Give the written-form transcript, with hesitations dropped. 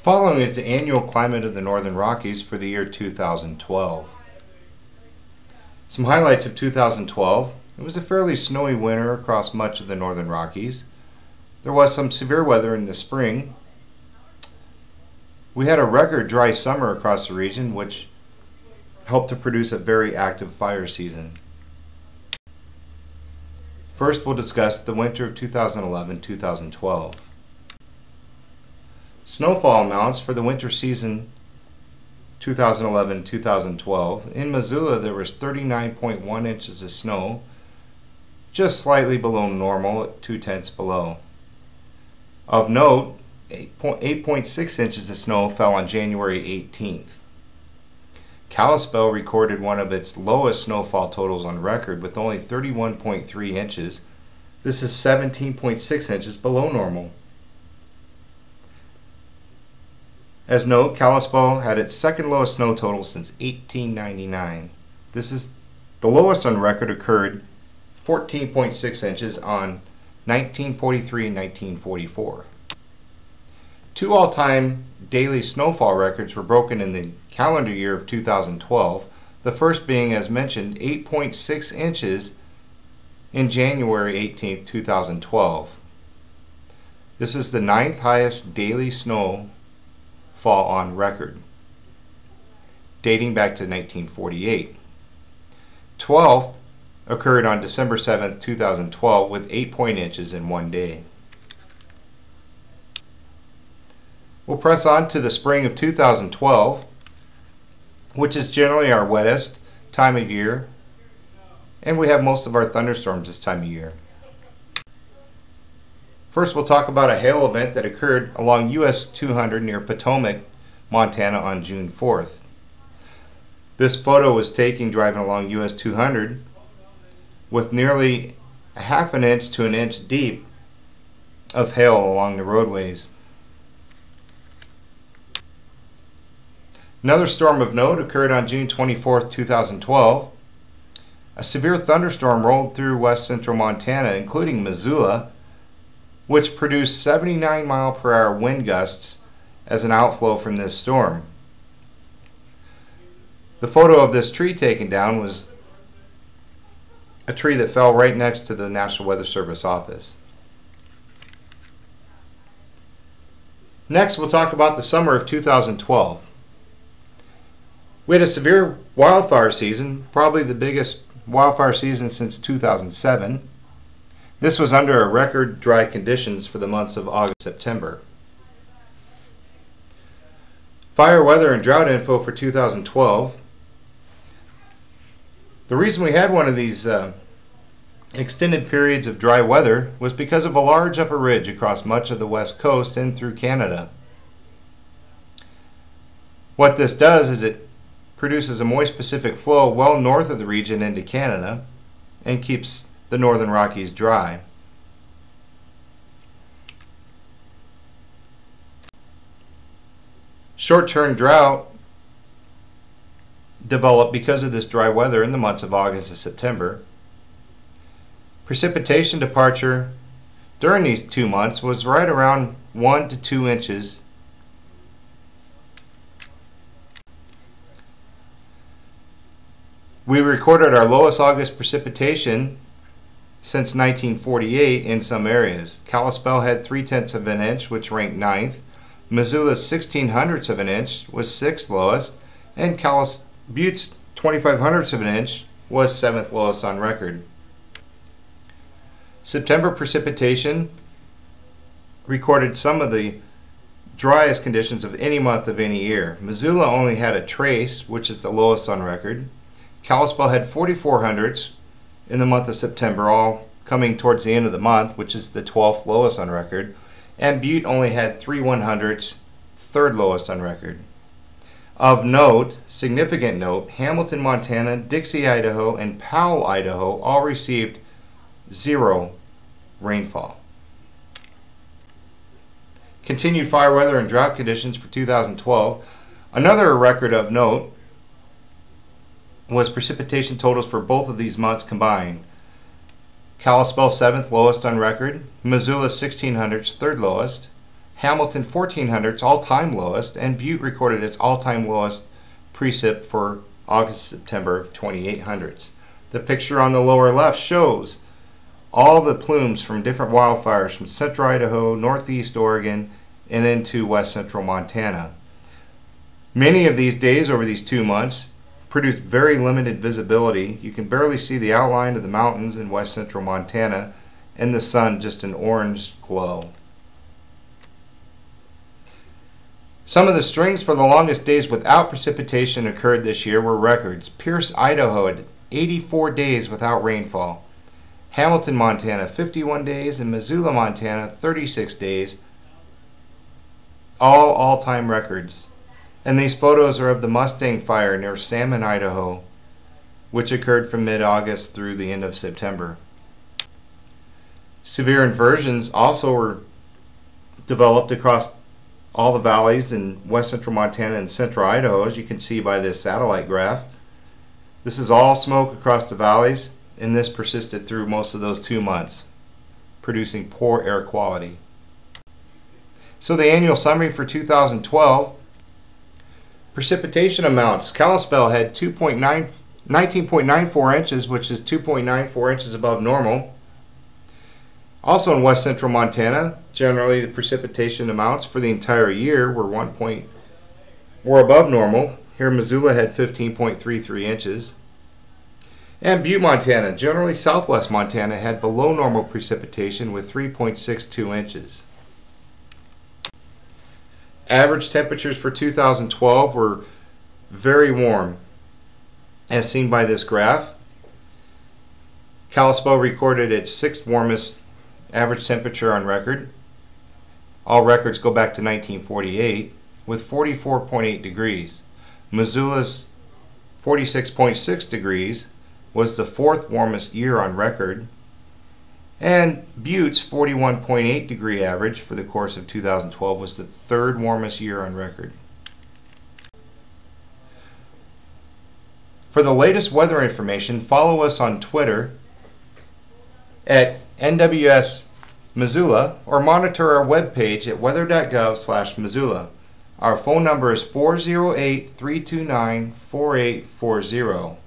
Following is the annual climate of the Northern Rockies for the year 2012. Some highlights of 2012. It was a fairly snowy winter across much of the Northern Rockies. There was some severe weather in the spring. We had a record dry summer across the region, which helped to produce a very active fire season. First, we'll discuss the winter of 2011-2012. Snowfall amounts for the winter season 2011-2012. In Missoula, there was 39.1 inches of snow, just slightly below normal at 2/10 below. Of note, 8.6 inches of snow fell on January 18th. Kalispell recorded one of its lowest snowfall totals on record with only 31.3 inches. This is 17.6 inches below normal. As note, Kalispell had its second lowest snow total since 1899. This is the lowest on record, occurred 14.6 inches on 1943 and 1944. Two all-time daily snowfall records were broken in the calendar year of 2012, the first being, as mentioned, 8.6 inches in January 18, 2012. This is the 9th highest daily snowfall on record, dating back to 1948. 12th occurred on December 7, 2012 with 8 inches in one day. We'll press on to the spring of 2012, which is generally our wettest time of year, and we have most of our thunderstorms this time of year. First, we'll talk about a hail event that occurred along US 200 near Potomac, Montana on June 4th. This photo was taken driving along US 200 with nearly a half an inch to an inch deep of hail along the roadways. Another storm of note occurred on June 24th, 2012. A severe thunderstorm rolled through west central Montana, including Missoula, which produced 79-mile-per-hour wind gusts as an outflow from this storm. The photo of this tree taken down was a tree that fell right next to the National Weather Service office. Next, we'll talk about the summer of 2012. We had a severe wildfire season, probably the biggest wildfire season since 2007. This was under a record dry conditions for the months of August and September. Fire, weather, and drought info for 2012. The reason we had one of these extended periods of dry weather was because of a large upper ridge across much of the west coast and through Canada. What this does is it produces a moist Pacific flow well north of the region into Canada and keeps the Northern Rockies dry. Short-term drought developed because of this dry weather in the months of August and September. Precipitation departure during these 2 months was right around 1 to 2 inches. We recorded our lowest August precipitation since 1948 in some areas. Kalispell had 3/10 of an inch, which ranked 9th. Missoula's 1/1600ths of an inch was 6th lowest, and Butte's 2/2500ths of an inch was 7th lowest on record. September precipitation recorded some of the driest conditions of any month of any year. Missoula only had a trace, which is the lowest on record. Kalispell had 4400ths in the month of September, all coming towards the end of the month, which is the 12th lowest on record. And Butte only had 3/100ths, 3rd lowest on record. Of note, significant note, Hamilton, Montana, Dixie, Idaho, and Powell, Idaho all received 0 rainfall. Continued fire, weather, and drought conditions for 2012. Another record of note was precipitation totals for both of these months combined. Kalispell 7th lowest on record, Missoula 1/1600ths 3rd lowest, Hamilton 1400's all-time lowest, and Butte recorded its all-time lowest precip for August-September of 2800s. The picture on the lower left shows all the plumes from different wildfires from central Idaho, northeast Oregon, and into west central Montana. Many of these days over these 2 months produced very limited visibility. You can barely see the outline of the mountains in west central Montana, and the sun just an orange glow. Some of the strings for the longest days without precipitation occurred this year were records. Pierce, Idaho had 84 days without rainfall. Hamilton, Montana, 51 days, and Missoula, Montana, 36 days. All-time records. And these photos are of the Mustang Fire near Salmon, Idaho, which occurred from mid-August through the end of September. Severe inversions also were developed across all the valleys in west central Montana and central Idaho, as you can see by this satellite graph. This is all smoke across the valleys, and this persisted through most of those 2 months, producing poor air quality. So the annual summary for 2012, precipitation amounts. Kalispell had 19.94 inches, which is 2.94 inches above normal. Also in west central Montana, generally the precipitation amounts for the entire year were above normal. Here Missoula had 15.33 inches. And Butte, Montana, generally southwest Montana, had below normal precipitation with 3.62 inches. Average temperatures for 2012 were very warm, as seen by this graph. Kalispell recorded its 6th warmest average temperature on record. All records go back to 1948 with 44.8 degrees. Missoula's 46.6 degrees was the 4th warmest year on record, and Butte's 41.8 degree average for the course of 2012 was the 3rd warmest year on record. For the latest weather information, follow us on Twitter at NWS Missoula or monitor our webpage at weather.gov/Missoula. Our phone number is 408-329-4840.